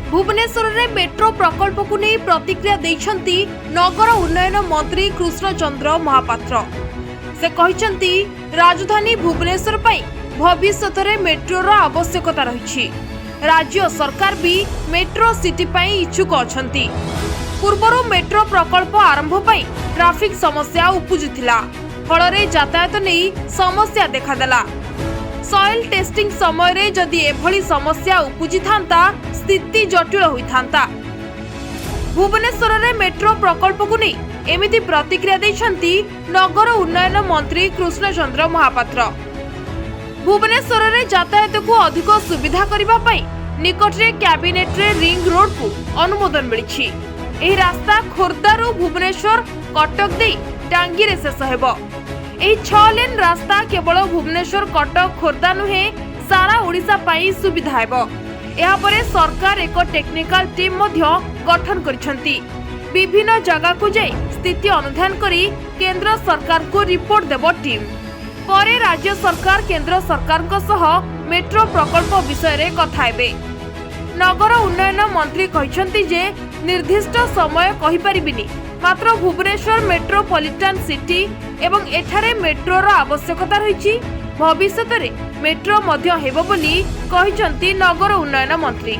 भुवनेश्वर में मेट्रो प्रकल्प को नहीं प्रतिक्रिया देइछंती नगर उन्नयन मंत्री कृष्णचंद्र महापात्र। से कहिछंती राजधानी भुवनेश्वर पई भविष्य में मेट्रोर आवश्यकता रही। राज्य सरकार भी मेट्रो सिटी पई इच्छुक अछंती। पूर्वर मेट्रो प्रकल्प आरंभ पई ट्रैफिक समस्या उपजुथिला, फल यातायात नहीं समस्या देखादेला। सॉइल टेस्टिंग समय रे जदि एभली समस्या उपजी थांता स्थिति जटिल होई थांता। भुवनेश्वर रे मेट्रो प्रकल्प को नहीं एमिति प्रतिक्रिया दैछंती नगर उन्नयन मंत्री कृष्णचंद्र महापात्र। भुवनेश्वर रे यातायात को अधिक सुविधा करबा पई निकटरे कैबिनेट रे रिंग रोड को अनुमोदन मिलिछि। एही रास्ता खोर्धारू भुवनेश्वर कटक दे टांगी रे शेष हेबो। एही 6 लेन रास्ता केवल भुवनेश्वर कटक खोर्धा नुहे सारा ओडिशा पाई सुविधा हेबो। एहा परे सरकार एक टेक्निकल टीम मध्य गठन करिसंती। विभिन्न जगह को जाई स्थिति अनुधान करी केंद्र सरकार को रिपोर्ट देबो टीम। परे राज्य सरकार केंद्र सरकार को सह मेट्रो प्रकल्प विषय रे कथा हेबे। नगर उन्नयन मंत्री कहिसंती जे निर्दिष्ट समय कहि परिबिनी, मात्र भुवनेश्वर मेट्रोपॉलिटन सिटी एवं एठारे मेट्रोर आवश्यकता रही। भविष्य में मेट्रो मध्य हेबो बोली कहिसंती नगर उन्नयन मंत्री।